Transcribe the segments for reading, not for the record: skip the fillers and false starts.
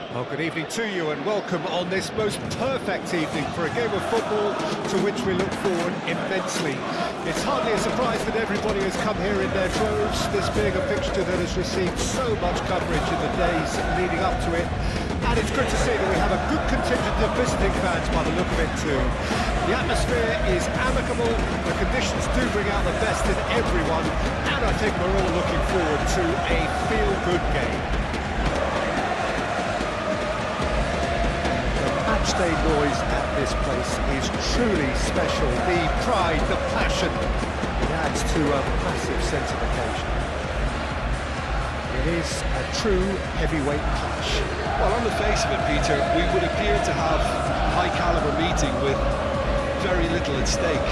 Well, good evening to you and welcome on this most perfect evening for a game of football to which we look forward immensely. It's hardly a surprise that everybody has come here in their droves, this being a fixture that has received so much coverage in the days leading up to it. And it's good to see that we have a good contingent of visiting fans by the look of it too. The atmosphere is amicable, the conditions do bring out the best in everyone, and I think we're all looking forward to a feel-good game. Matchday noise at this place is truly special. The pride, the passion, it adds to a massive sense of occasion. It is a true heavyweight clash. Well, on the face of it, Peter, we would appear to have a high-caliber meeting with very little at stake.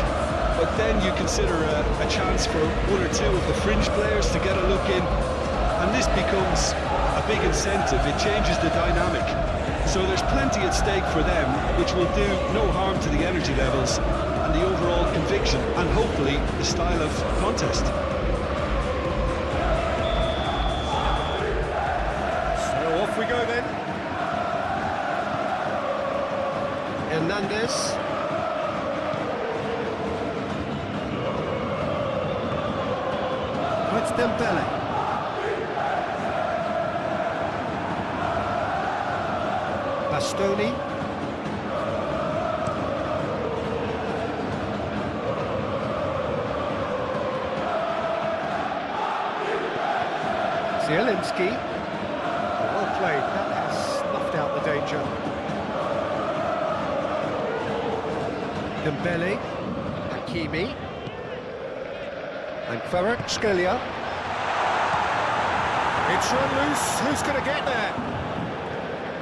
But then you consider a chance for one or two of the fringe players to get a look in, and this becomes a big incentive. It changes the dynamic. So there's plenty at stake for them, which will do no harm to the energy levels and the overall conviction, and hopefully the style of contest. So off we go then. Hernandez. It's Dembele. Bastoni. Zielinski. Well played, that has snuffed out the danger. Dembele. Hakimi. And Kvaratskhelia. It's run loose, who's going to get there?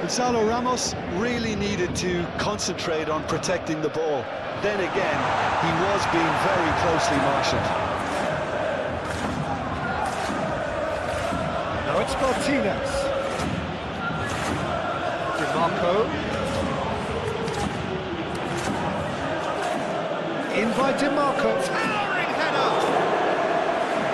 Gonzalo Ramos really needed to concentrate on protecting the ball. Then again, he was being very closely marshalled. Now it's Martinez. DeMarco. In by DeMarco. Towering header!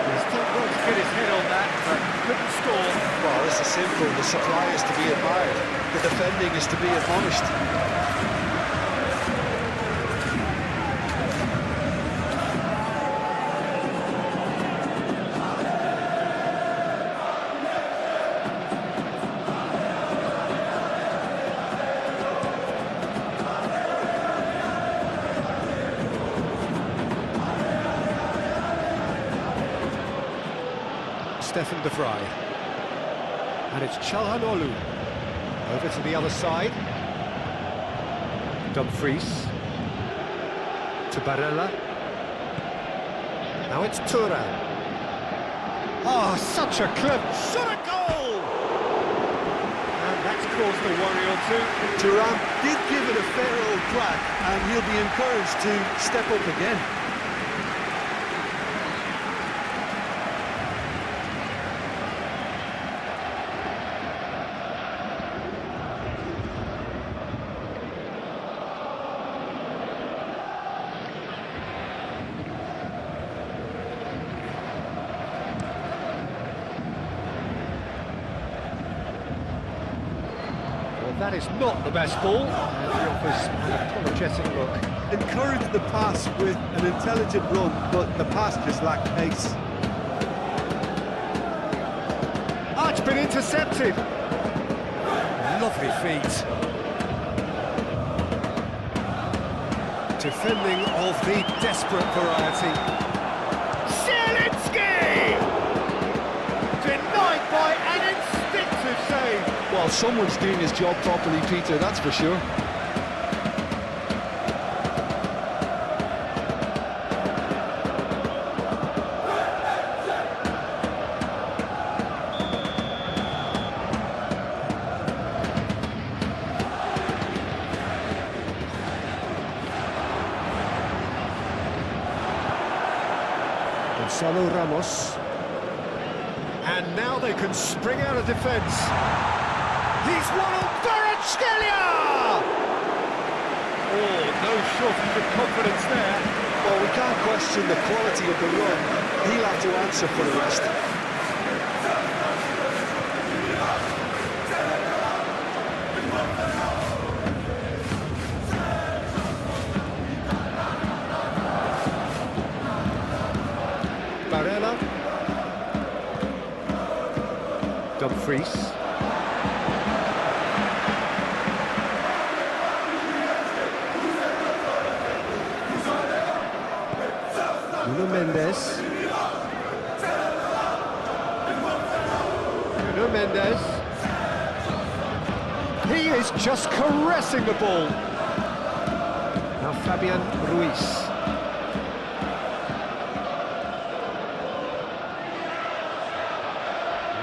He's still got to get his head on that, but couldn't score. Well, this is simple. The supply is to be admired. The defending is to be admonished. Stefan de Vrij. And it's Çalhanoğlu. Over to the other side. Dumfries. To Barella. Now it's Thuram. Oh, such a clip. Shot a goal! And that's caused a worry or two. Thuram did give it a fair old crack, and he'll be encouraged to step up again. That is not the best ball, and he offers an apologetic look. Encouraged the pass with an intelligent run, but the pass just lacked pace. Ah, it's been intercepted. Lovely feet. Defending of the desperate variety. Zielinski! Denied by an instinctive save. Well, someone's doing his job properly, Peter, that's for sure. Gonzalo Ramos. And now they can spring out of defence. He's won on Kvaratskhelia! Oh, no shortage of confidence there. Well, we can't question the quality of the run. He'll have to answer for the rest. Dumfries. Nuno Mendes. Nuno Mendes. He is just caressing the ball. Now Fabian Ruiz.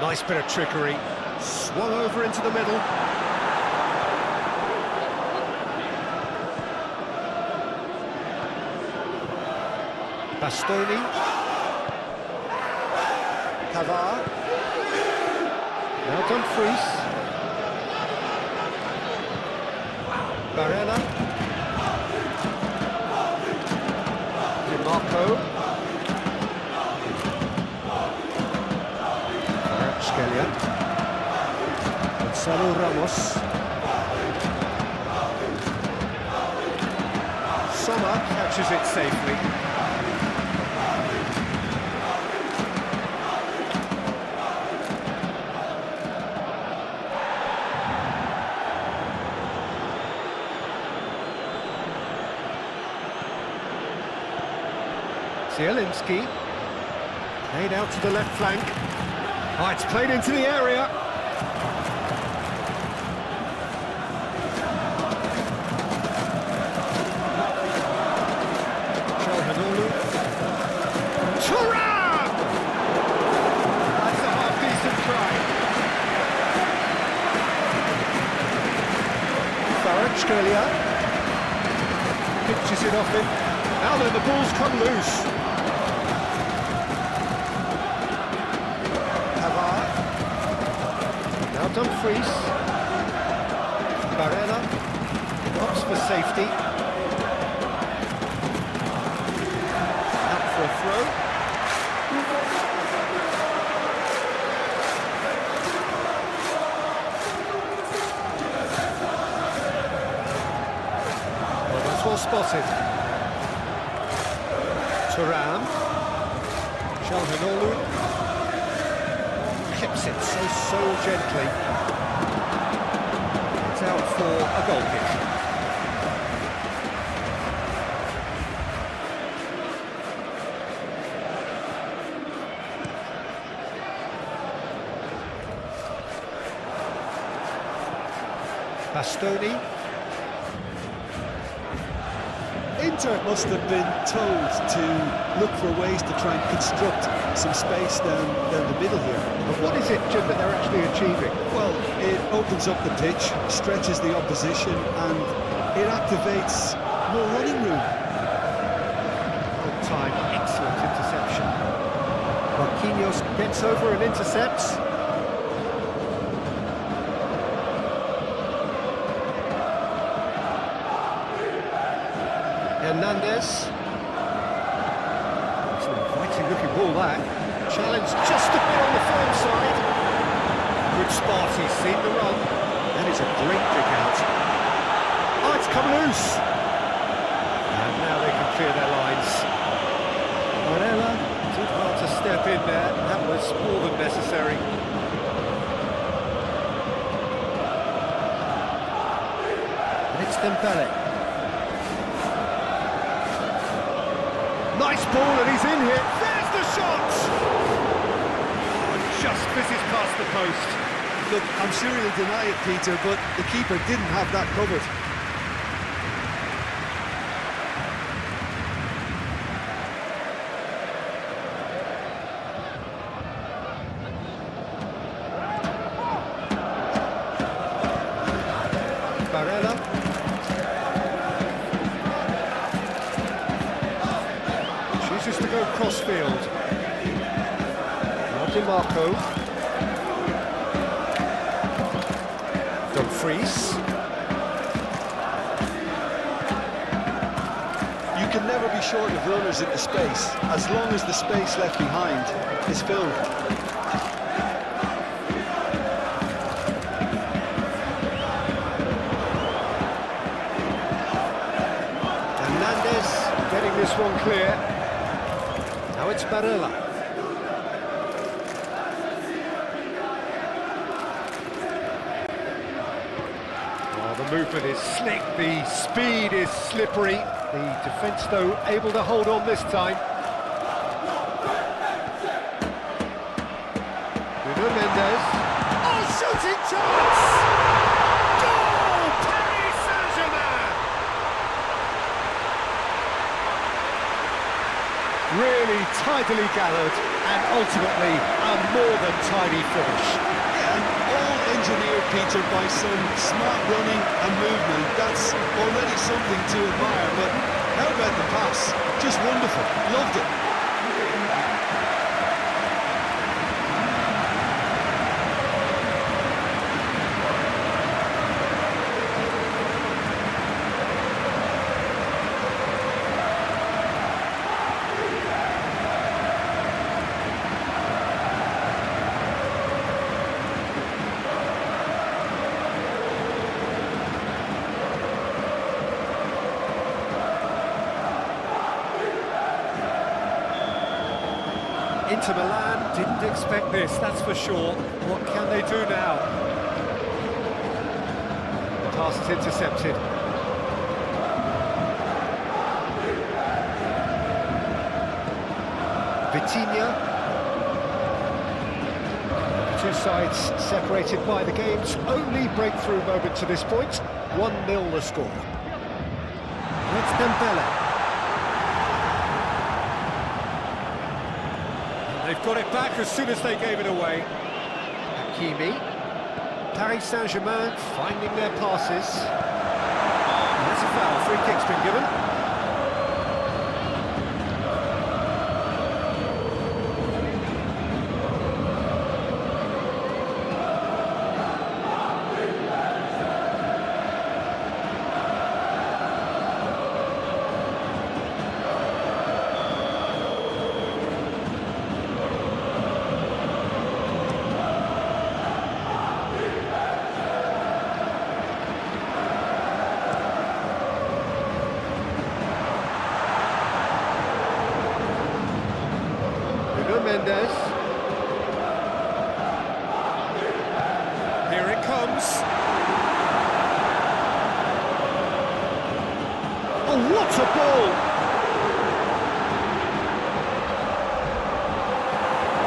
Nice bit of trickery. Swung over into the middle. Bastoni. Cavar. Now Dumfries. Barella. Marco. Gonzalo Ramos. Sommer catches it safely. Zielinski. Played out to the left flank. Oh, it's played into the area. Thuram! That's a half-decent try. Kvaratskhelia pitches it off him. Now then, the ball's come loose. Now Dumfries. Barella opts for safety. Out for a throw. Well, that's well spotted. Thuram. Çalhanoğlu. Clips it so gently. It's out for a goal kick. Bastoni. Inter must have been told to look for ways to try and construct some space down the middle here. But what is it, Jim, that they're actually achieving? Well, it opens up the pitch, stretches the opposition, and it activates more running room. Good time, excellent interception. Marquinhos gets over and intercepts. Hernandez. It's an inviting looking ball, that. Challenge just a bit on the firm side. Good spot, he's seen the run. That is a great dig out. Oh, it's come loose. And now they can clear their lines. Barella did well to step in there. That was more than necessary. And it's Dembele. Nice ball, and he's in here. There's the shot! Oh, just misses past the post. Look, I'm sure he'll deny it, Peter, but the keeper didn't have that covered. Barella. Chooses to go cross-field. Now Marco. Dumfries. You can never be short of runners in the space, as long as the space left behind is filled. Hernandez getting this one clear. Now it's Barella. The movement is slick, the speed is slippery. The defence, though, able to hold on this time. Nuno Mendes. Oh, shooting chance! Goal! Paris Saint-Germain! Really tidily gathered, and ultimately a more than tidy finish. Engineered, Peter, by some smart running and movement. That's already something to admire, but how about the pass? Just wonderful. Loved it. Inter Milan didn't expect this, that's for sure. What can they do now? The pass is intercepted. Vitinha. The two sides separated by the game's only breakthrough moment to this point. 1-0 the score. It's Dembele. They've got it back as soon as they gave it away. Hakimi. Paris Saint-Germain finding their passes. There's a foul, free kick's been given. Mendes. Here it comes. Oh, what a ball!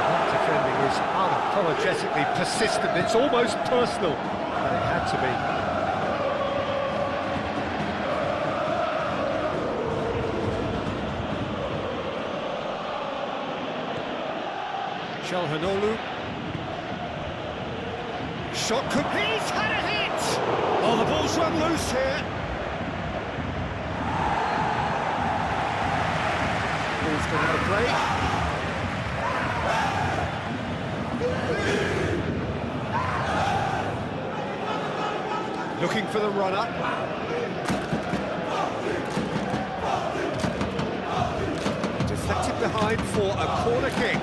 That defending is unapologetically persistent. It's almost personal, but it had to be. Çalhanoğlu. Shot could... He's had a hit! Oh, the ball's run loose here. Ball's gone out of play. Looking for the runner. Deflected behind for a corner kick.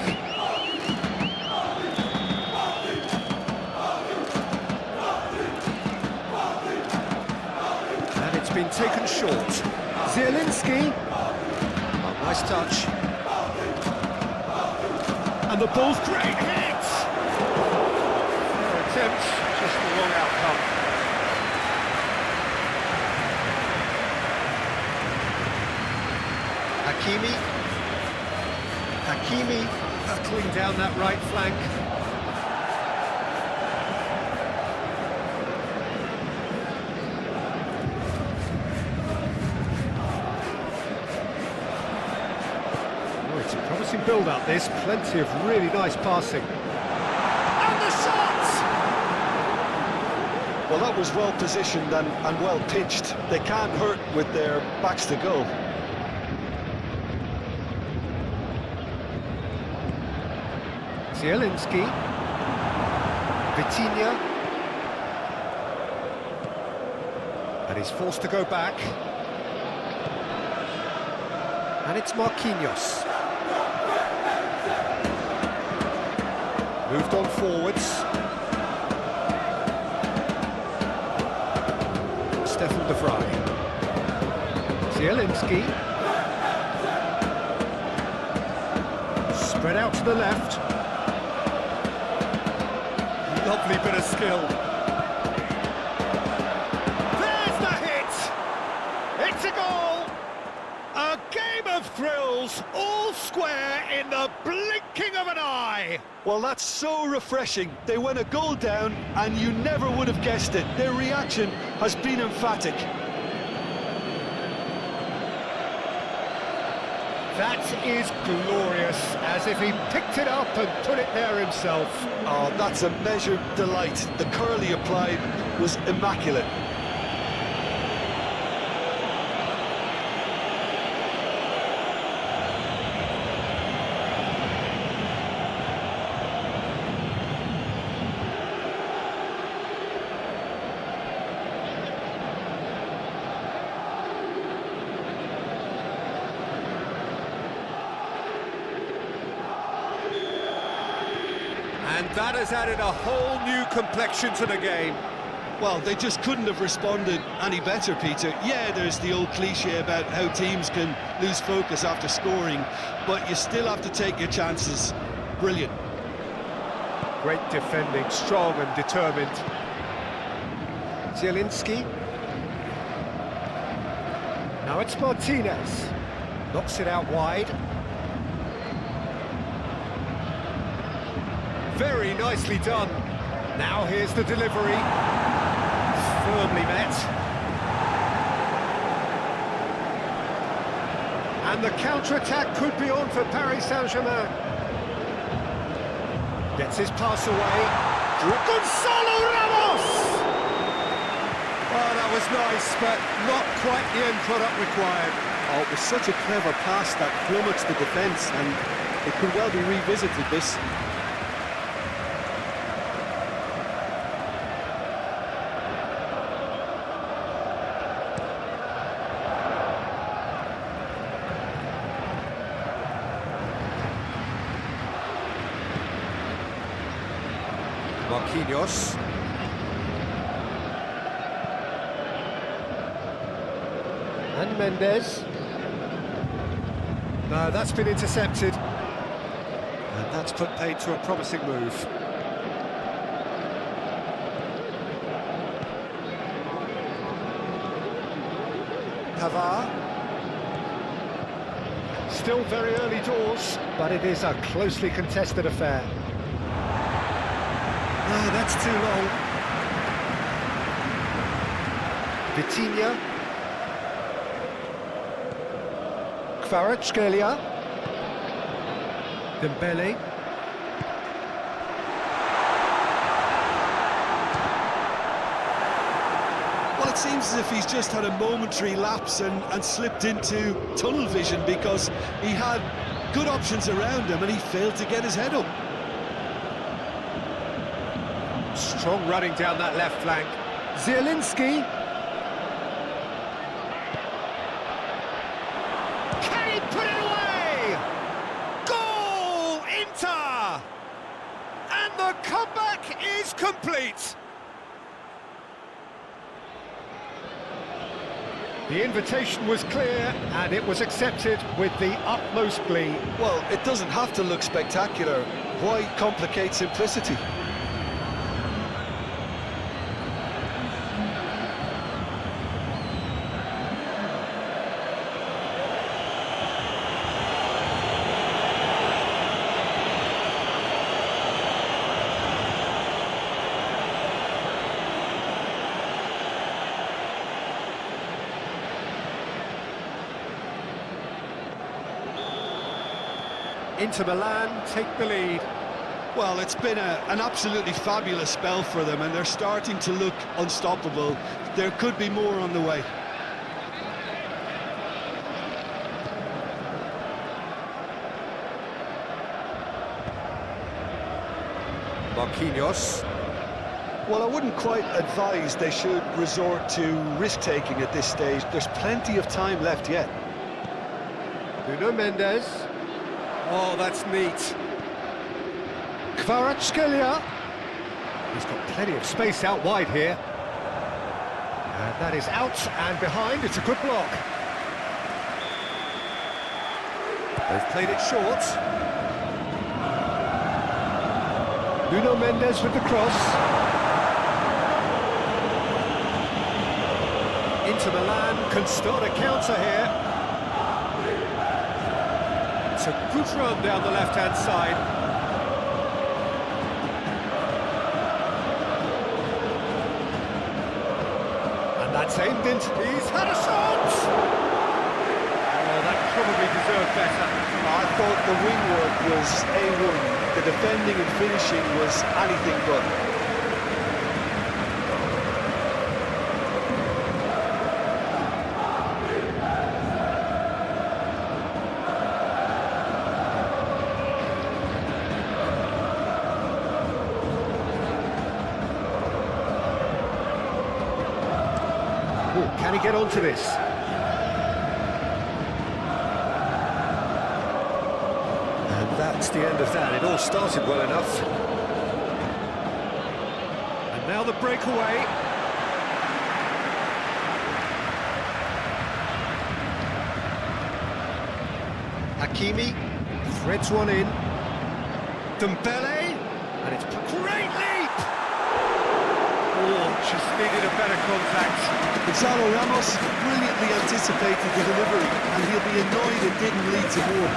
Been taken short. Zielinski. Oh, nice touch. And the ball's great hit! Fair attempt, just the wrong outcome. Hakimi hurtling down that right flank. It's a promising build-up, this. Plenty of really nice passing. And the shot! Well, that was well positioned and well pitched. They can't hurt with their backs to goal. Zielinski. Vitinha. And he's forced to go back. And it's Marquinhos. Moved on forwards. Stefan de Vrij. Zielinski. Spread out to the left. Lovely bit of skill. away. Well, that's so refreshing. They went a goal down, and you never would have guessed it. Their reaction has been emphatic. That is glorious, as if he picked it up and put it there himself. Oh, that's a measured delight. The curl he applied was immaculate. And that has added a whole new complexion to the game. Well, they just couldn't have responded any better, Peter. Yeah, there's the old cliche about how teams can lose focus after scoring, but you still have to take your chances. Brilliant. Great defending, strong and determined. Zielinski. Now it's Martinez. Knocks it out wide. Very nicely done. Now here's the delivery. Firmly met. And the counter-attack could be on for Paris Saint-Germain. Gets his pass away. Gonzalo Ramos! Oh, that was nice, but not quite the end product required. Oh, it was such a clever pass that flummoxed the defence, and it could well be revisited, this. Marquinhos. And Mendes. No, that's been intercepted. And that's put paid to a promising move. Pavard. Still very early doors, but it is a closely contested affair. No, that's too long. Vitinha. Kvaratskhelia. Dembele. Well, it seems as if he's just had a momentary lapse and slipped into tunnel vision, because he had good options around him and he failed to get his head up. Strong running down that left flank. Zielinski. Can he put it away? Goal! Inter! And the comeback is complete. The invitation was clear, and it was accepted with the utmost glee. Well, it doesn't have to look spectacular. Why complicate simplicity? Inter Milan take the lead. Well, it's been an absolutely fabulous spell for them, and they're starting to look unstoppable. There could be more on the way. Marquinhos. Well, I wouldn't quite advise they should resort to risk-taking at this stage. There's plenty of time left yet. Nuno Mendes. Oh, that's neat. Kvaratskhelia. He's got plenty of space out wide here. And that is out and behind. It's a good block. They've played it short. Nuno Mendes with the cross. Inter Milan can start a counter here. It's a good run down the left-hand side. That's aimed into. He's had a shot! Oh, that probably deserved better. I thought the wing work was A1. The defending and finishing was anything but. Oh, can he get onto this? And that's the end of that. It all started well enough. And now the breakaway. Hakimi threads one in. Dembele, and it's great leap! Oh, just needed a better contact. Gonzalo Ramos brilliantly anticipated the delivery, and he'll be annoyed it didn't lead to more.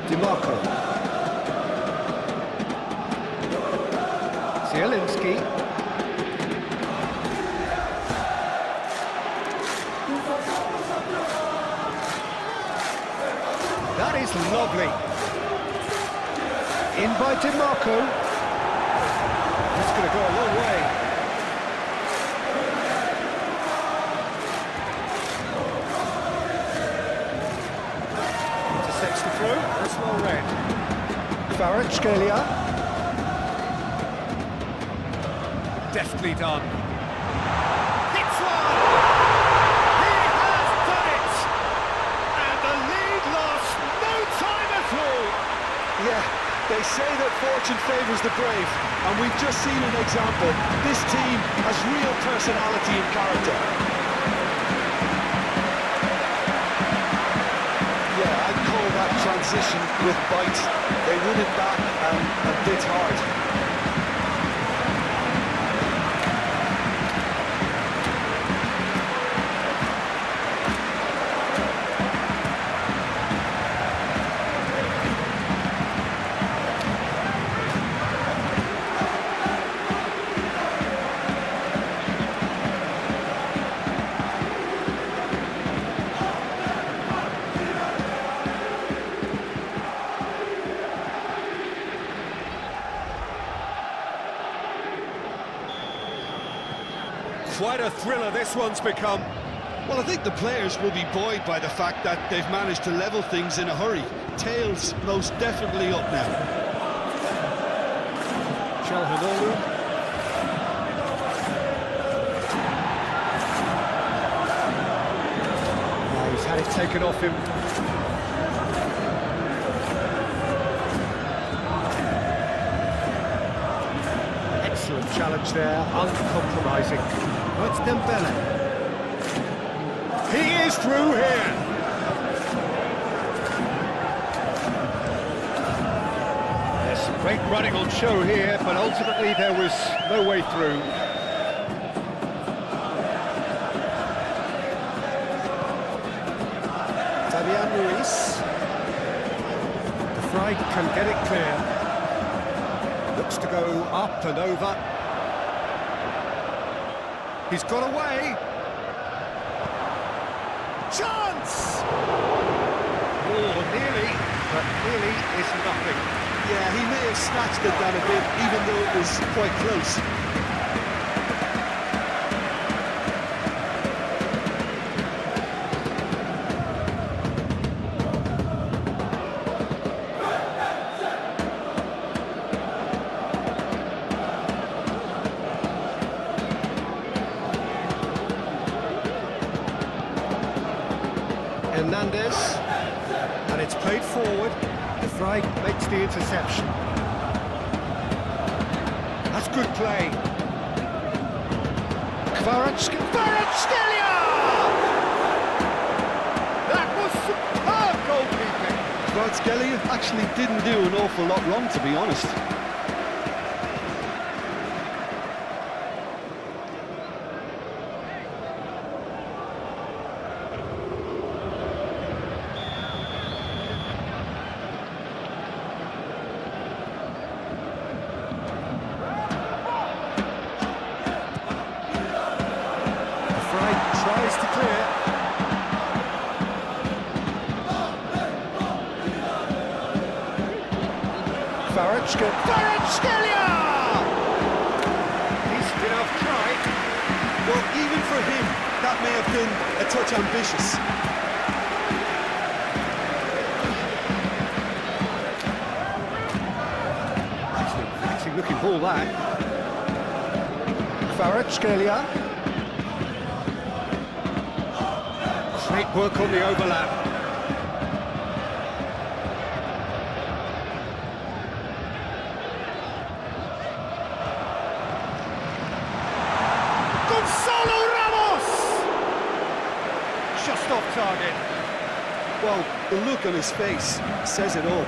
DiMarco. Zielinski. That is lovely. In by DiMarco. That's going to go a long way. Intercepts the throw. That's well read. Kvaratskhelia. Deftly done. Hits one! He has done it! And the lead lost no time at all! Yeah, they say that fortune favours the brave, and we've just seen an example. This team has real personality and character. Yeah, I'd call that transition with bite. They won it back and bit hard. Quite a thriller this one's become. Well, I think the players will be buoyed by the fact that they've managed to level things in a hurry. Tails most definitely up now. Calhanoglu. Oh, he's had it taken off him. Excellent challenge there, uncompromising. Oh, it's Dembele. He is through here. There's some great running on show here, but ultimately there was no way through. Fabian Ruiz. De Vrij can get it clear. Looks to go up and over. He's got away. Chance! Oh, nearly, but nearly is nothing. Yeah, he may have snatched it down a bit, even though it was quite close. Hernandez, and it's played forward. De Vrij makes the interception. That's good play. Kvaratskhelia! That was superb goalkeeping. Kvaratskhelia actually didn't do an awful lot wrong, to be honest. Kvaratskhelia! Decent enough try. Well, even for him, that may have been a touch ambitious. Actually looking ball that. Kvaratskhelia. Great work on the overlap. Just off target. Well, the look on his face says it all.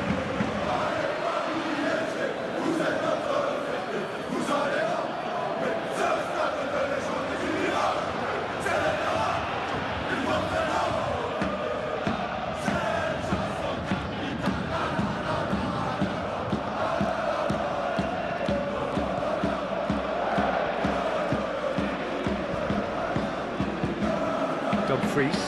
Dumfries.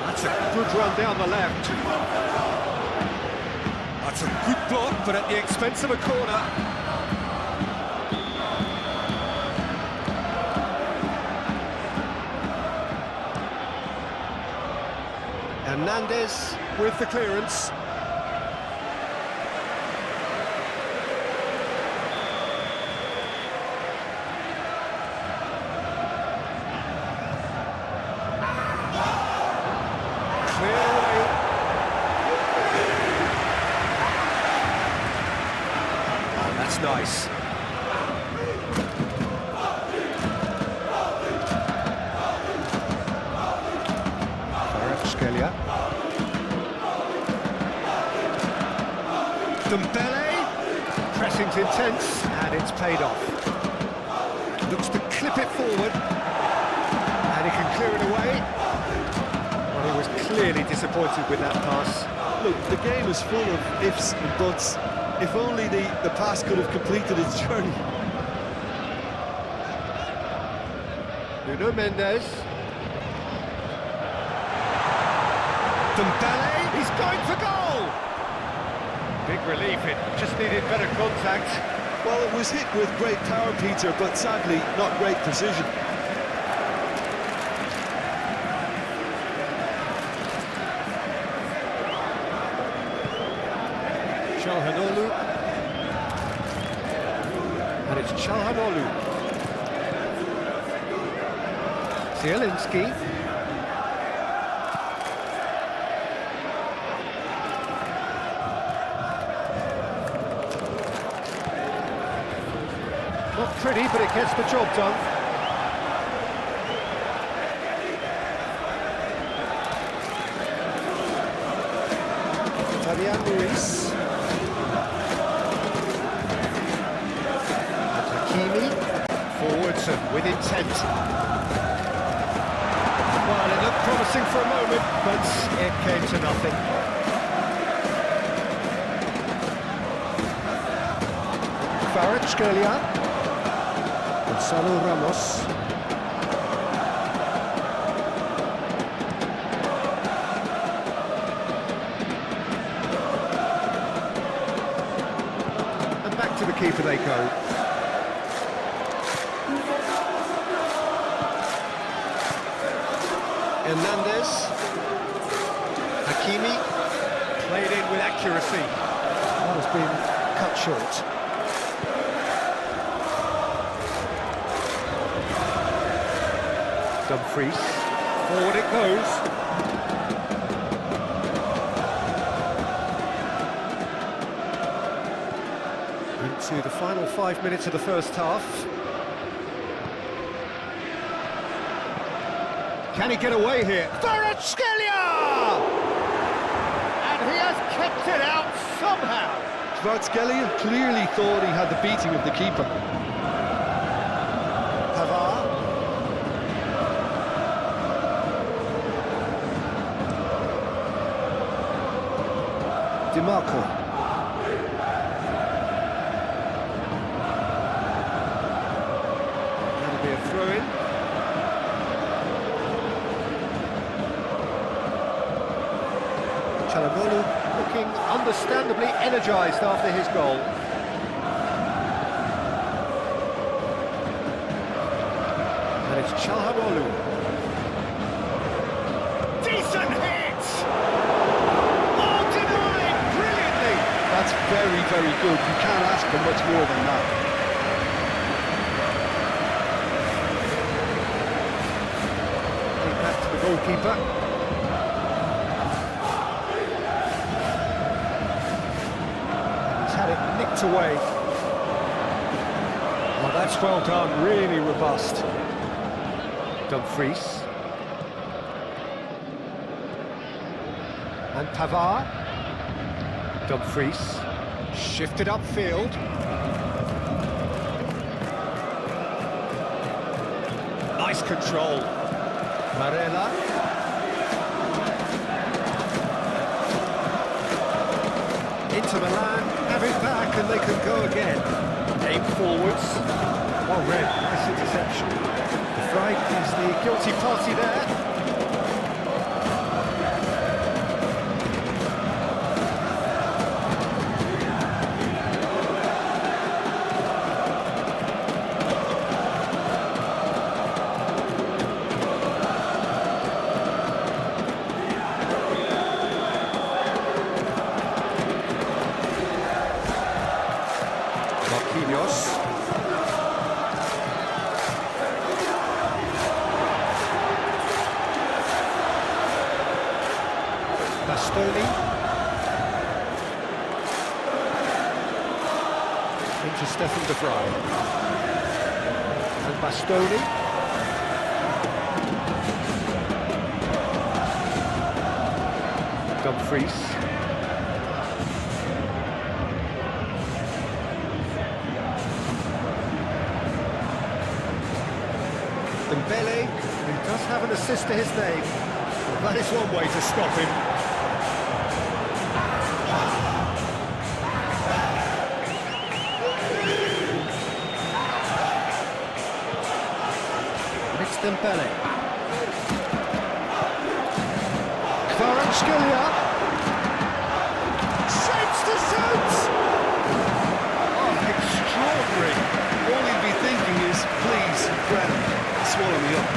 That's a good run down the left. That's a good block, but at the expense of a corner. Hernandez with the clearance. Nice. Kvaratskhelia. Dembele. Pressing's intense, and it's paid off. Looks to clip it forward, and he can clear it away. Well, he was clearly disappointed with that pass. Look, the game is full of ifs and buts. If only the pass could have completed its journey. Nuno Mendes. Dembele, he's going for goal! Big relief, it just needed better contact. Well, it was hit with great power, Peter, but sadly, not great precision. Çalhanoğlu. And it's Çalhanoğlu. Zielinski. Not pretty, but it gets the job done. Fabian Ruiz. Forwards and with intent. Well, it looked promising for a moment, but it came to nothing. Kvaratskhelia. Gonzalo Ramos. And back to the keeper they go. Hernandez. Hakimi. Played in with accuracy. That has been cut short. Dumfries. Forward it goes. Into the final 5 minutes of the first half. Can he get away here? Kvaratskhelia! And he has kept it out somehow. Kvaratskhelia clearly thought he had the beating of the keeper. Pavard. DiMarco. That'll be a throw-in. Çalhanoğlu looking understandably energised after his goal. And it's Çalhanoğlu. Decent hit! Oh, denied brilliantly! That's very, very good. You can't ask for much more than that. Back to the goalkeeper. He's had it nicked away. Oh, that's well done, really robust. Dumfries. And Pavard. Dumfries. Shifted upfield. Nice control. Marella. Into Milan, have it back and they can go again. Aim forwards. Well read, nice interception. The Fried is the guilty party there. Bastoni into Stefan de Vrij and Bastoni Dumfries Dembele, who does have an assist to his name. That is one way to stop him. Dembele. Kvaratskhelia. Shapes to shoot! Oh, extraordinary. All he'd be thinking is, please, ground, swallow me up.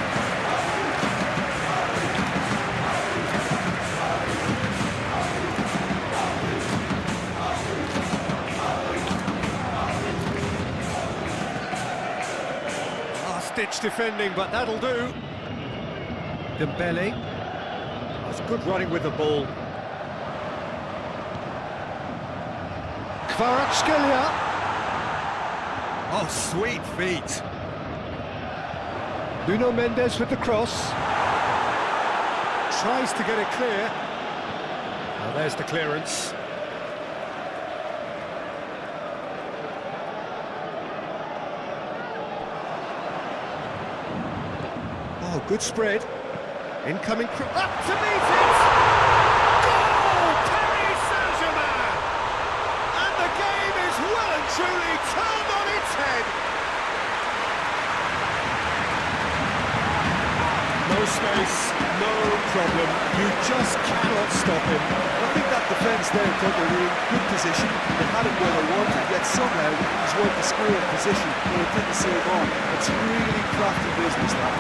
Ditch defending, but that'll do. Dembele. That's good running with the ball. Kvaratskhelia. Oh, sweet feet. Nuno Mendes with the cross. Tries to get it clear. Well, there's the clearance. Oh, good spread. Incoming up to meet it! Goal! Paris Saint-Germain! And the game is well and truly turned on its head. No space, no problem. You just cannot stop him. I think that defence there thought they were in good position. They had it where they wanted, yet somehow he's worked the square in position, but it didn't see him on. It's really crafty business, that.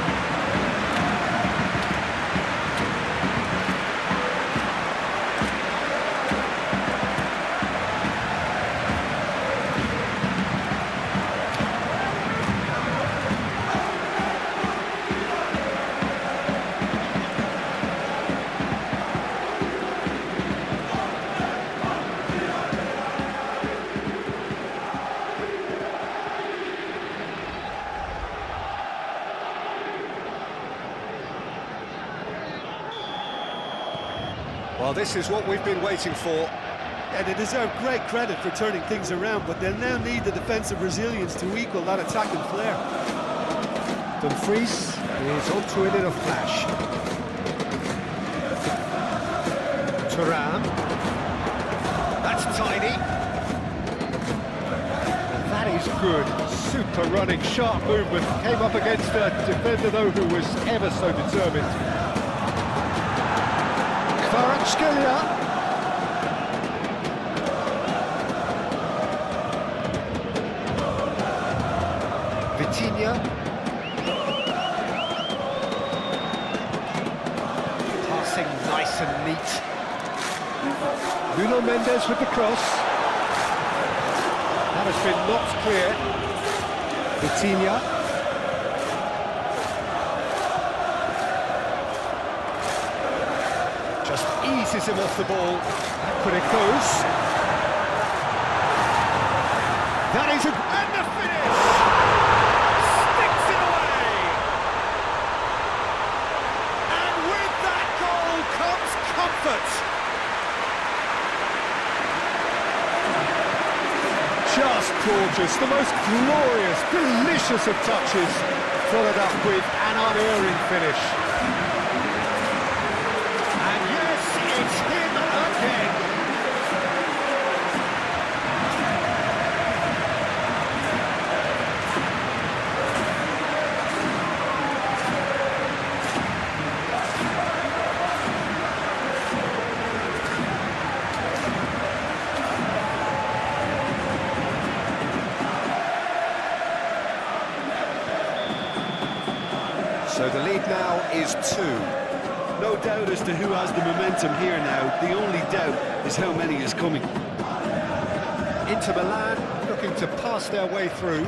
Well, this is what we've been waiting for. Yeah, they deserve great credit for turning things around, but they'll now need the defensive resilience to equal that attacking flair. Dumfries is onto it in a flash. Thuram. That's tiny. And that is good. Super running, sharp movement. Came up against a defender, though, who was ever so determined. Kvaratskhelia. Nice and neat. Nuno Mendes with the cross. That has been knocked clear. Vitinha. Just eases him off the ball. Back when it goes. That is and the finish! Sticks it away! And with that goal comes comfort. Just gorgeous, the most glorious, delicious of touches, followed up with an unerring finish. And yes, it's him again. So the lead now is 2. No doubt as to who has the momentum here now. The only doubt is how many is coming. Inter Milan looking to pass their way through.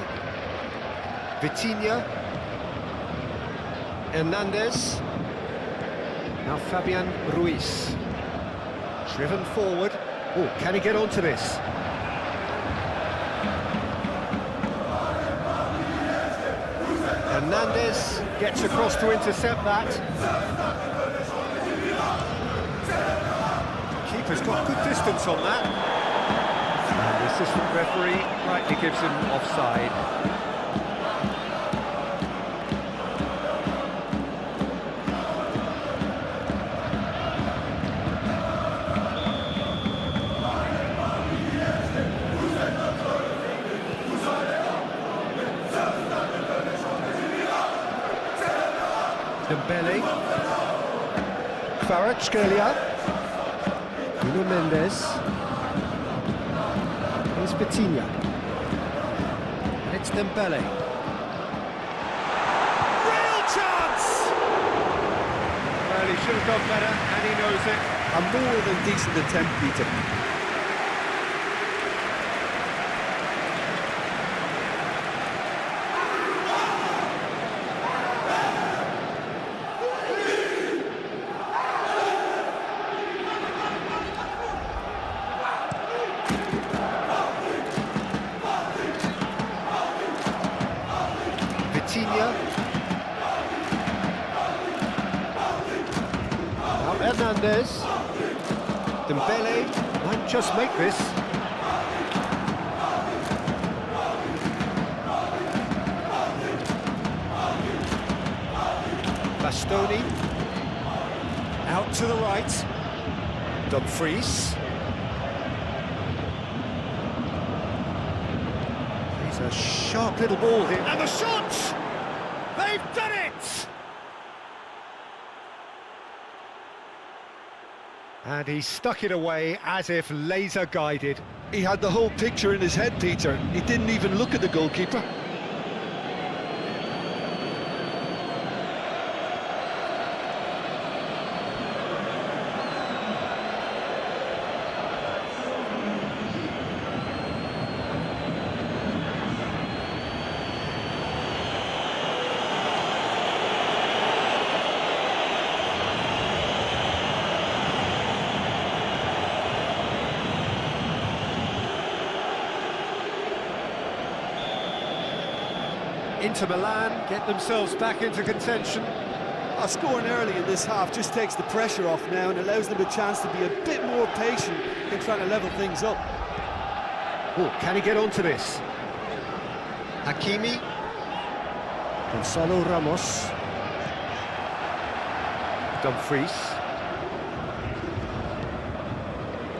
Vitinha. Hernandez. Now Fabian Ruiz. Driven forward. Oh, can he get onto this? Hernandez gets across to intercept that. Keeper's got good distance on that. And the assistant referee rightly gives him offside. Dembele, Kvaratskhelia, Nuno Mendes, here's Vitinha, and it's Dembele. Real chance! Well, he should have done better, and he knows it. A more than decent attempt, Peter. Vitinha. Now Hernandez. Dembele might just make this. Bastoni. Out to the right. Dumfries. He's a sharp little ball here. And the shot! They've done it! And he stuck it away as if laser guided. He had the whole picture in his head, Peter. He didn't even look at the goalkeeper. Inter Milan get themselves back into contention. Scoring early in this half just takes the pressure off now and allows them a chance to be a bit more patient in trying to level things up. Oh, can he get onto this? Hakimi. Gonzalo Ramos. Dumfries.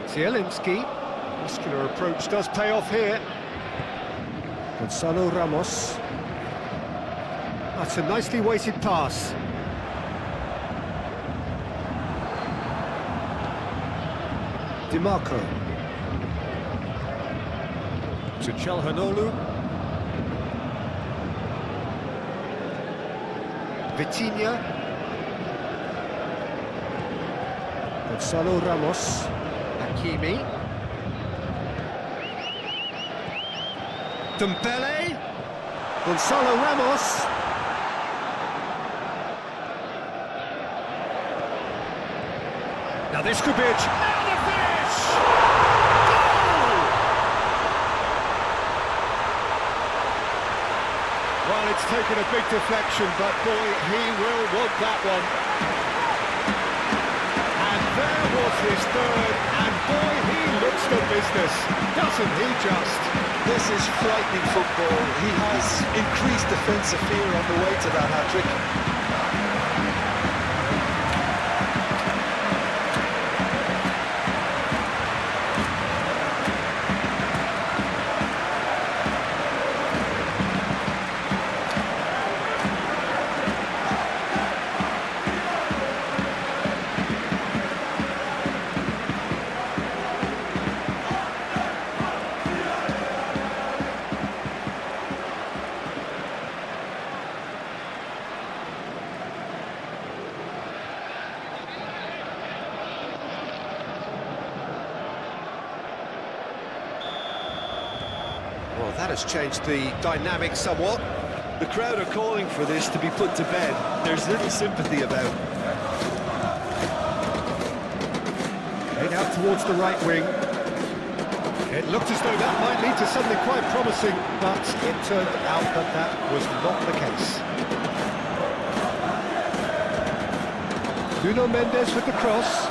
Zielinski. Muscular approach does pay off here. Gonzalo Ramos. That's a nicely weighted pass. DiMarco. To Calhanoglu. Vitinha. Gonzalo Ramos. Hakimi. Dembele. Gonzalo Ramos. Now this could be a... Now the finish! Goal! Well, it's taken a big deflection, but boy, he will want that one. And there was his third, and boy, he looks the business, doesn't he just? This is frightening football. He has increased defensive fear on the way to that hat-trick. Well, that has changed the dynamic somewhat. The crowd are calling for this to be put to bed. There's little sympathy about. Head out towards the right wing. It looked as though that might lead to something quite promising, but it turned out that that was not the case. Nuno Mendes with the cross.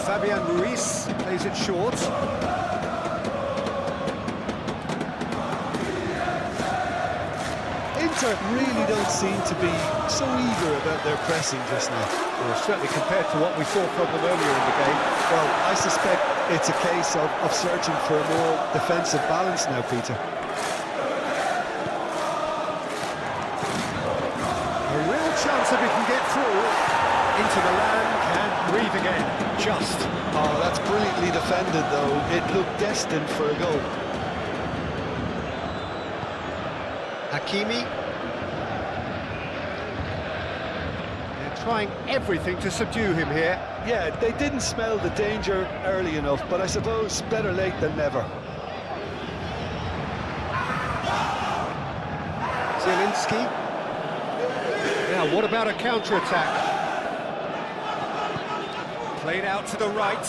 Fabian Ruiz plays it short. Inter really don't seem to be so eager about their pressing just now. Well, certainly compared to what we saw from them earlier in the game. Well, I suspect it's a case of searching for a more defensive balance now, Peter. A real chance that he can get through. Into the land and breathe again. Just. Oh, that's brilliantly defended, though. It looked destined for a goal. Hakimi. They're trying everything to subdue him here. Yeah, they didn't smell the danger early enough, but I suppose better late than never. Zielinski. Now, what about a counter-attack? Played out to the right.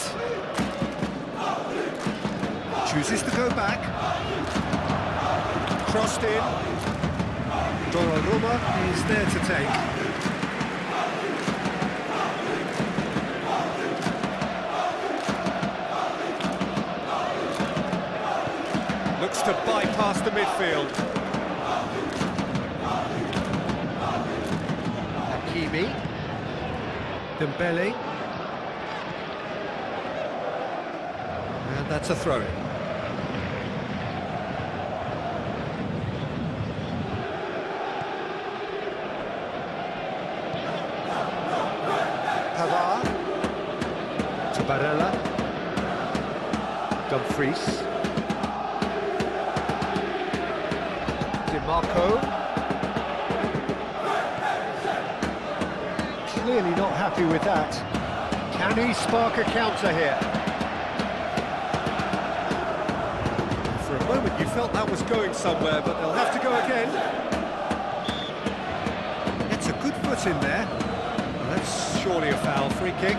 Chooses to go back. Crossed in. Donnarumma is there to take. Looks to bypass the midfield. Hakimi. Dembele. And that's a throw-in. Pavard. To Barella. Dumfries. Marco. Clearly not happy with that. Can he spark a counter here? For a moment you felt that was going somewhere, but they'll have to go again. It's a good foot in there. That's surely a foul. Free kick.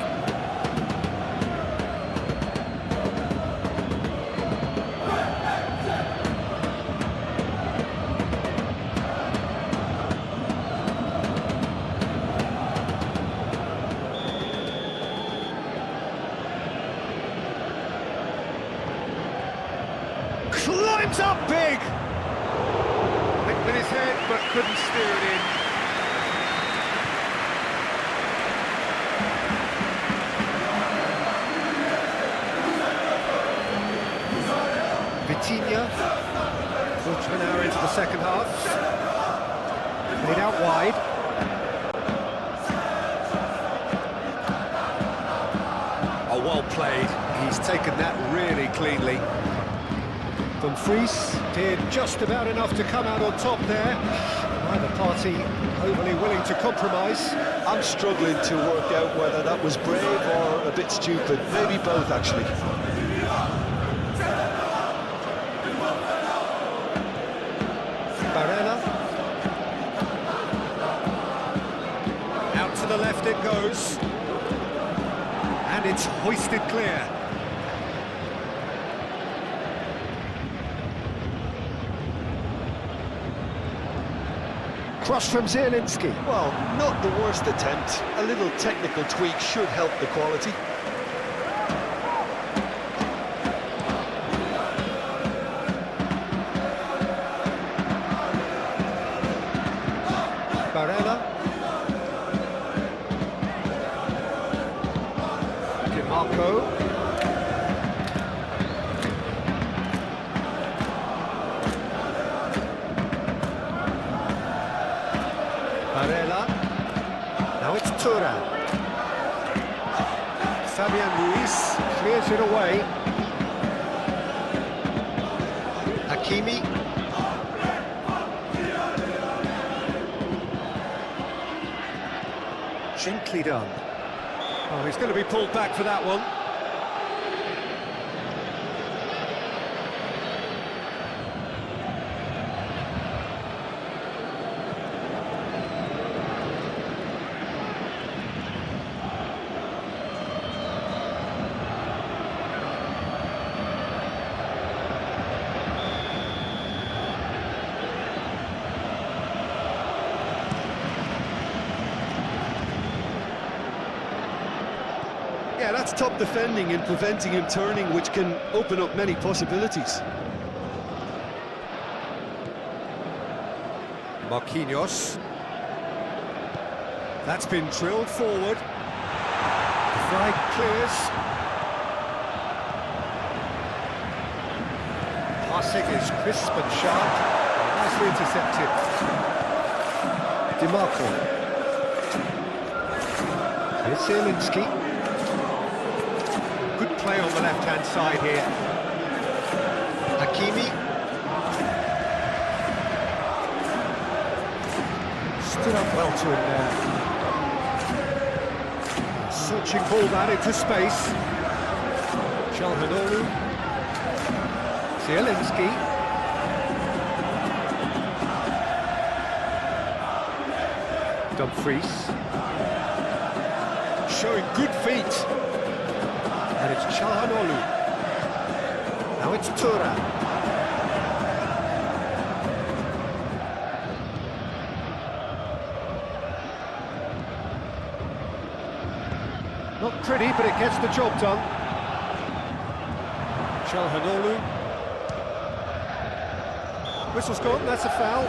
Climbs up big! Linked with his head, but couldn't steer it in. Vitinha, quarter of an hour into the second half. Played out wide. Oh, well played. He's taken that really cleanly. Dumfries did just about enough to come out on top there. Neither party overly willing to compromise. I'm struggling to work out whether that was brave or a bit stupid. Maybe both, actually. Barella. Out to the left it goes. And it's hoisted clear. Cross from Zielinski. Well, not the worst attempt. A little technical tweak should help the quality. Barella. DiMarco. Barella. Now it's Thuram. Fabian Ruiz clears it away. Hakimi. Gently done. Oh, he's going to be pulled back for that one. Yeah, that's top defending and preventing him turning, which can open up many possibilities. Marquinhos. That's been drilled forward. The flag clears. Passing is crisp and sharp. Nicely intercepted. DiMarco. Here's Zielinski. Good play on the left-hand side here. Hakimi. Stood up well to him there. Searching ball down into space. Calhanoglu. Zielinski. Dumfries. Showing good feet. And it's Calhanoglu. Now it's Thuram. Not pretty, but it gets the job done. Calhanoglu. Whistle's gone, that's a foul.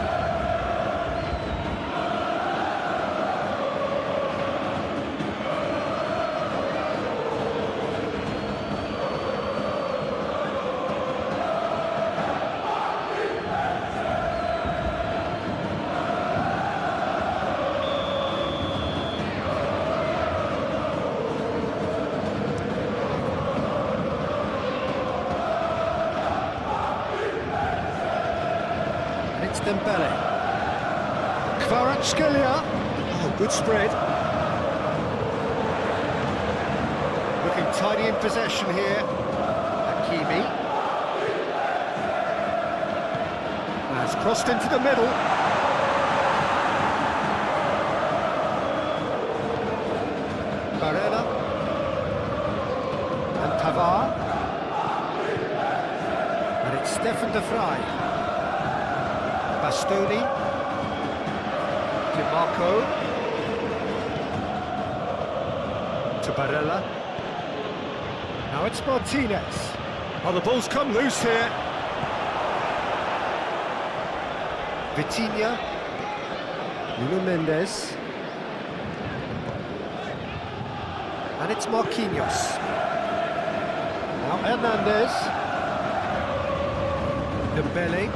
It's Dembele. Kvaratskhelia. Oh, good spread. Looking tidy in possession here. Hakimi. Has crossed into the middle. Barella. And Pavard. And it's Stefan de Vrij. Bastoni, DiMarco, to Barella. Now it's Martinez. Oh, the ball's come loose here. Vitinha, Nuno Mendes, and it's Marquinhos. Now Hernandez, Dembele.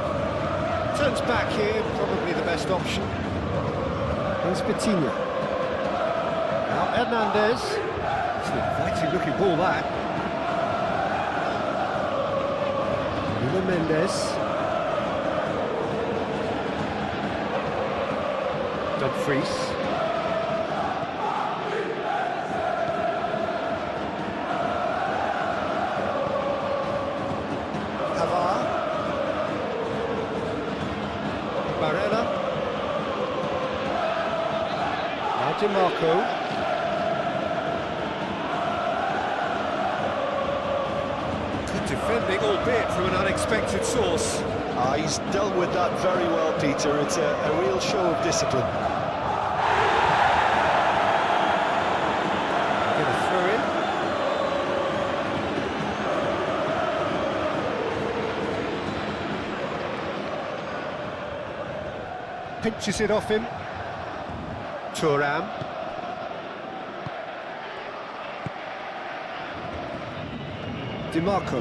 Turns back here, probably the best option. Here's Vitinha. Now Hernandez. It's an inviting looking ball that. Mendes. Dumfries. Pavard. Barella. Now DiMarco. Good defending, albeit from an unexpected source. He's dealt with that very well, Peter. It's a real show of discipline. Get a throw in. Pinches it off him. Thuram. DiMarco.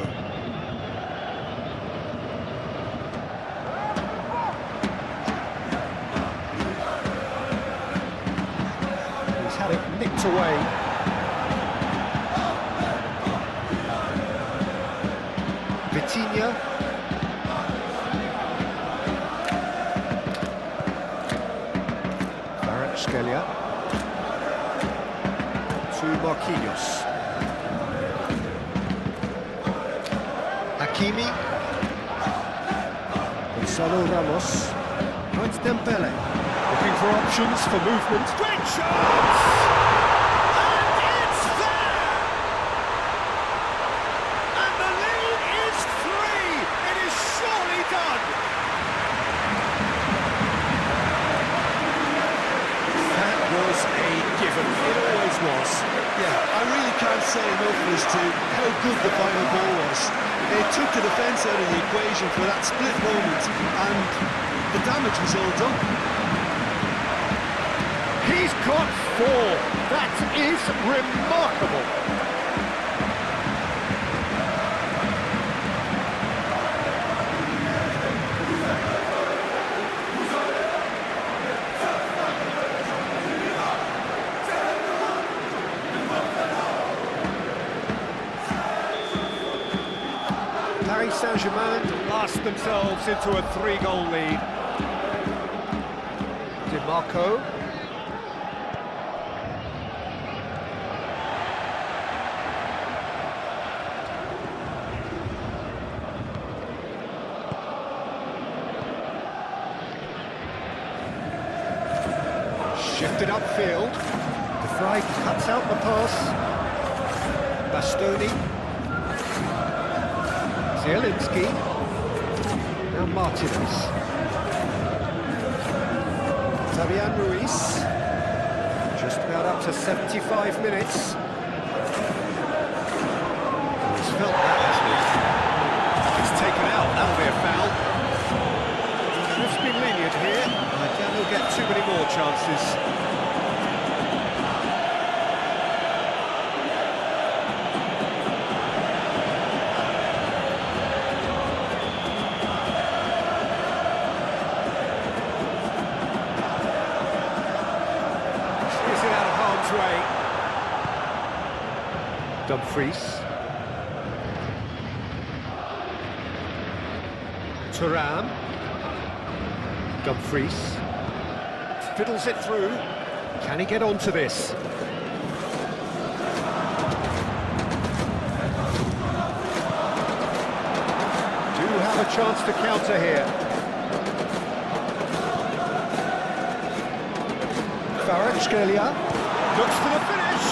He's had it nicked away. Vitinha. Kvaratskhelia. To Marquinhos. Hakimi. Gonzalo Ramos. Now it's Dembele. Looking for options for movement. Great chance! And it's there! And the lead is 3! It is surely done! That was a given. It always was. Yeah, I really can't say enough as to how good the final ball was. It took the defence out of the equation for that split moment, and the damage was all done. He's got 4. That is remarkable. Paris Saint-Germain blast themselves into a 3-goal lead. DiMarco. Shifted upfield. De Vrij cuts out the pass. Bastoni. Zielinski. Now Martinez. Fabian Ruiz. Just about up to 75 minutes. He's felt that, hasn't he? It's taken out, that'll be a foul. It's been lenient here. I doubt he'll get too many more chances. Way. Dumfries. Thuram. Dumfries. Fiddles it through. Can he get onto this? Do have a chance to counter here. Kvaratskhelia. Looks for the finish!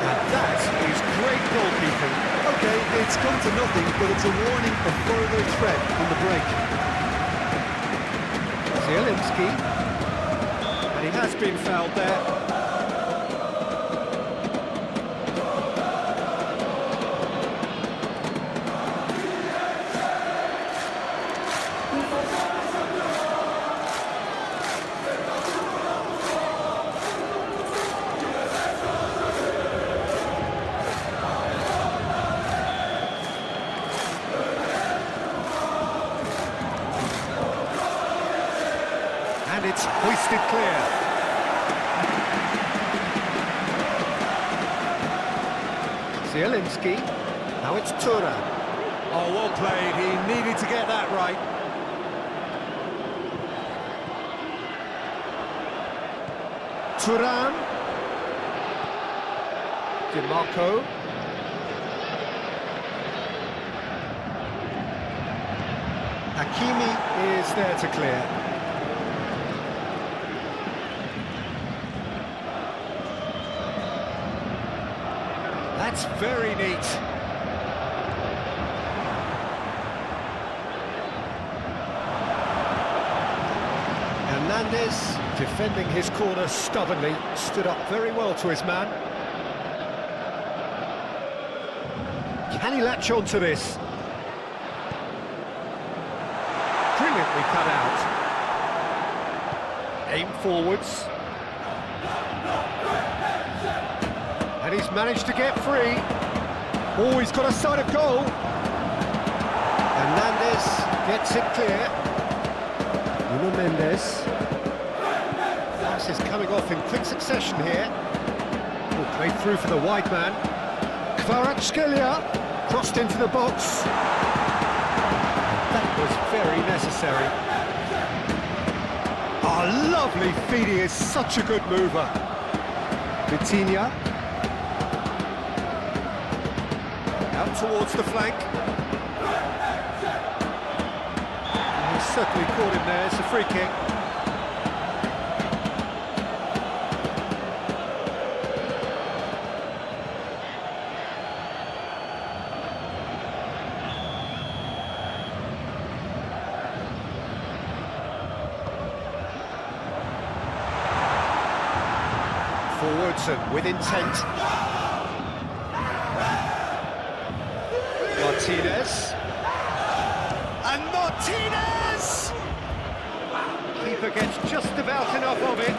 And that is great goalkeeping. OK, it's come to nothing, but it's a warning of further threat on the break. Zielinski. And he has been fouled there. And it's hoisted clear. Zielinski. Now it's Thuram. Oh, well played. He needed to get that right. Turan. DiMarco. Hakimi is there to clear. That's very neat. Hernandez, defending his corner stubbornly, stood up very well to his man. Can he latch on to this? Brilliantly cut out. Aim forwards. And he's managed to get free. Oh, he's got a sight of goal. Hernandez gets it clear. Nuno Mendes. Pass is coming off in quick succession here. Oh, played through for the wide man. Kvaratskhelia crossed into the box. That was very necessary. Oh, lovely feed, he is such a good mover. Vitinha. Out towards the flank. And he's certainly caught him there, it's a free kick. Forwards and with intent. Martinez. And Martinez! Keeper gets just about enough of it.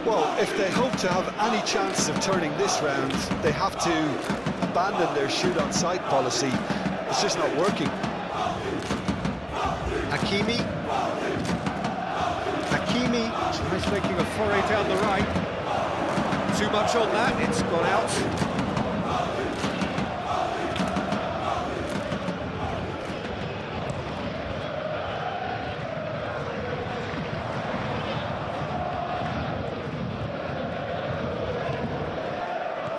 Well, if they hope to have any chance of turning this round, they have to abandon their shoot-on-sight policy. It's just not working. Hakimi. Hakimi tries making a foray down the right. Too much on that, it's gone out.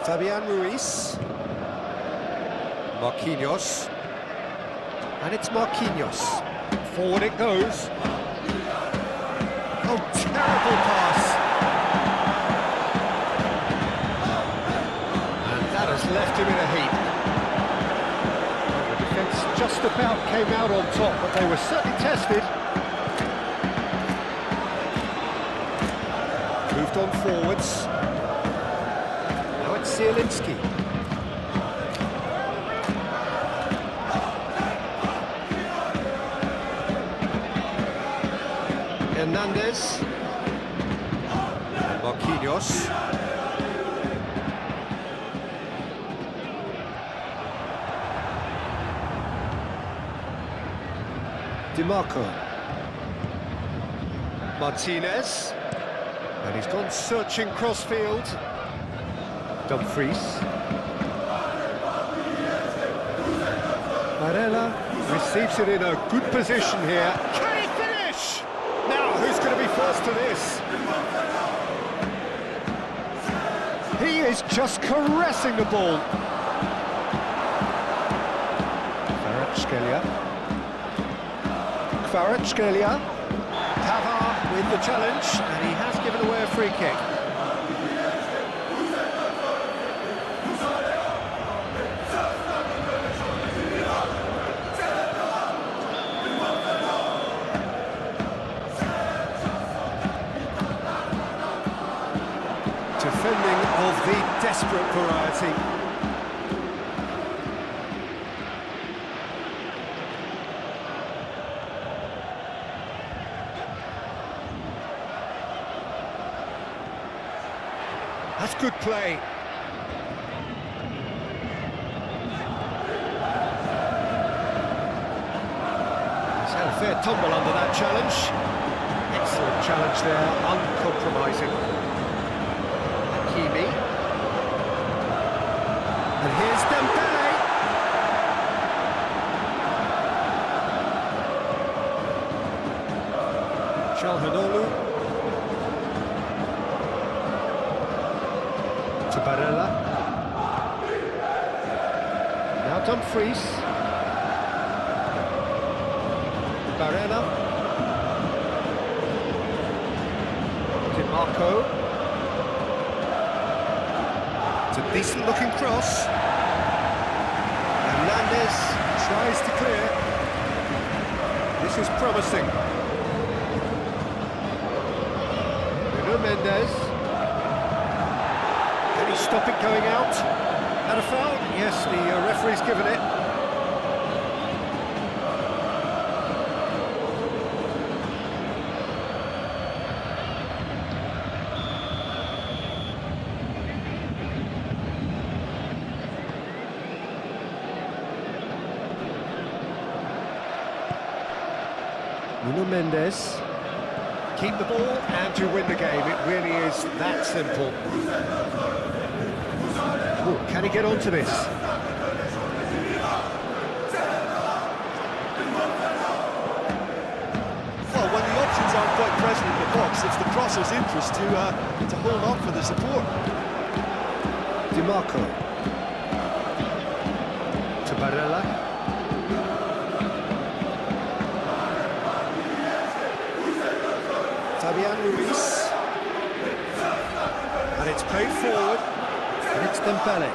Fabian Ruiz. Marquinhos. And it's Marquinhos. Forward it goes. Oh, terrible pass. Left him in a heap. The defence just about came out on top, but they were certainly tested. Moved on forwards. Now it's Zielinski. Hernandez. Marquinhos. DiMarco. Martinez. And he's gone searching crossfield. Dumfries. Varela receives it in a good position here. Can he finish? Now, who's going to be first to this? He is just caressing the ball. Kvaratskhelia. Kvaratskhelia. Pavard with the challenge, and he has given away a free kick. Defending of the desperate variety. That's good play. He's had a fair tumble under that challenge. Excellent challenge there, uncompromising. Hakimi. And here's Dembele. Calhanoglu. To Barella. Now Dumfries. Barella. Marco. It's a decent looking cross. Hernandez tries to clear. This is promising. Nuno Mendes. Can he stop it going out? And a foul? Yes, the referee's given it. Nuno Mendes, keep the ball and you win the game. It really is that simple. Ooh, can he get onto this? Well, when the options aren't quite present in the box, it's the crosser's interest to hold on for the support. Di Marco. To Barella. Fabian Ruiz, and it's played forward, and it's Dembele.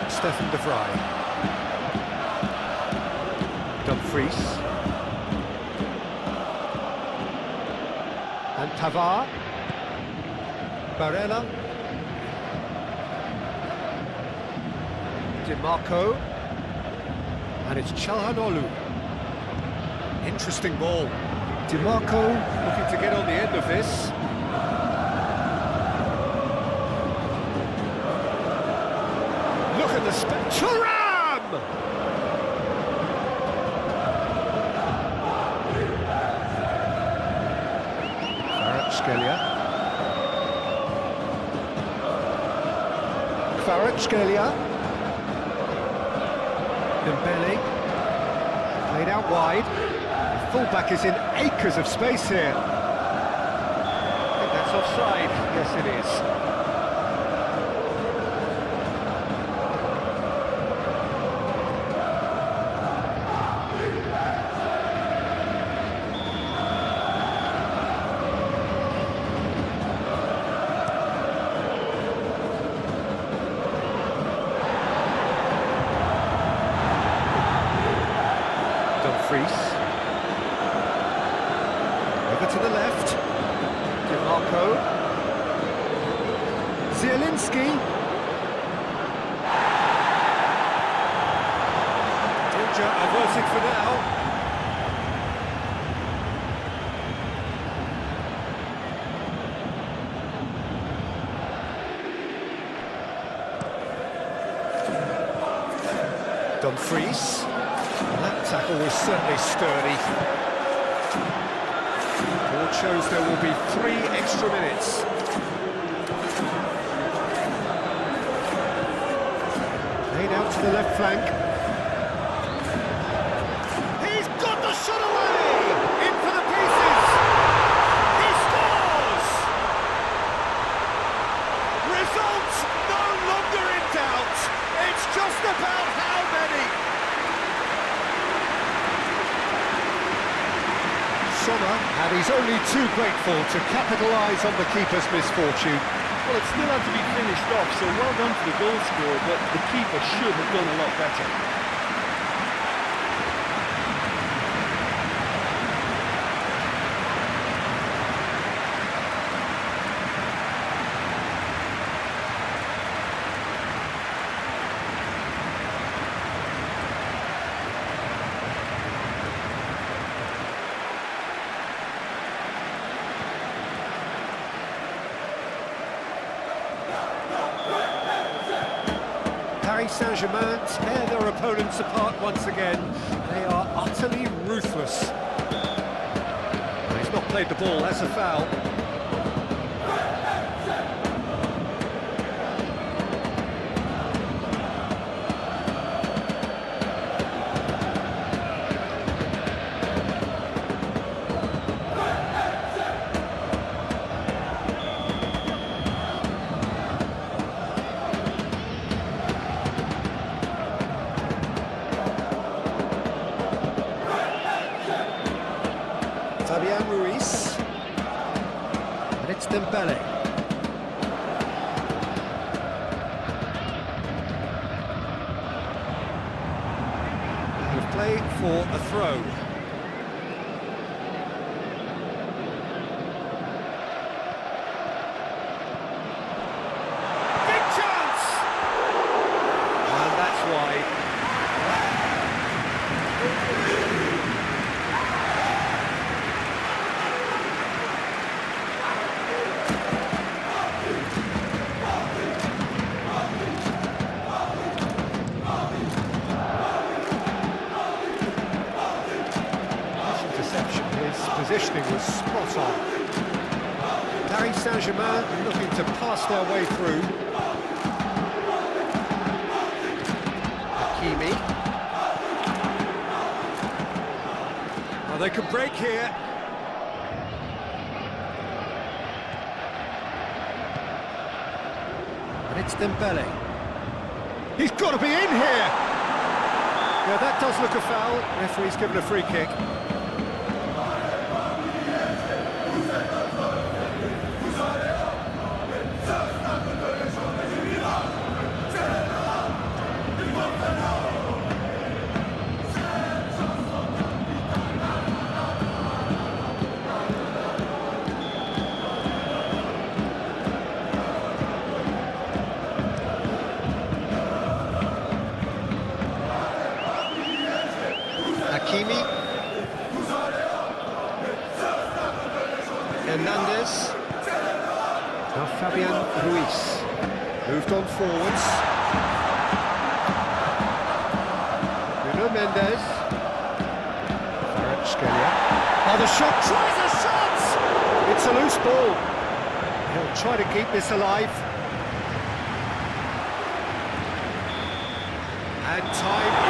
Stefan de Vrij. Dumfries. And Pavard. Barella. Di Marco. And it's Calhanoglu. Interesting ball. Di Marco looking to get on the end of this. Look at the Thuram! Kvaratskhelia. Dembele. Played out wide. Fullback is in acres of space here. I think that's offside. Yes, it is. Dumfries. To the left, Di Marco, Zielinski, danger averted for now. Dumfries, that tackle was certainly sturdy. Board shows there will be 3 extra minutes. Laid out to the left flank. He's got the shot away! In for the pieces! He scores! Results no longer in doubt. It's just about how many. And he's only too grateful to capitalise on the keeper's misfortune. Well, it still had to be finished off, so well done to the goal scorer, but the keeper should have done a lot better. Paris Saint-Germain tear their opponents apart once again. They are utterly ruthless. He's not played the ball, that's a foul. Ruiz. And it's Dembele. We'll play for a throw. Big chance! And that's wide. His positioning was spot on. Paris Saint-Germain looking to pass their way through. Hakimi. Oh, they could break here. And it's Dembele. He's got to be in here! Yeah, that does look a foul. Referee's given a free kick. Hakimi. Hernandez. Now Fabian Ruiz. Moved on forwards. Nuno Mendes. Scalia. Oh, the shot! Tries a shot! It's a loose ball. He'll try to keep this alive. And time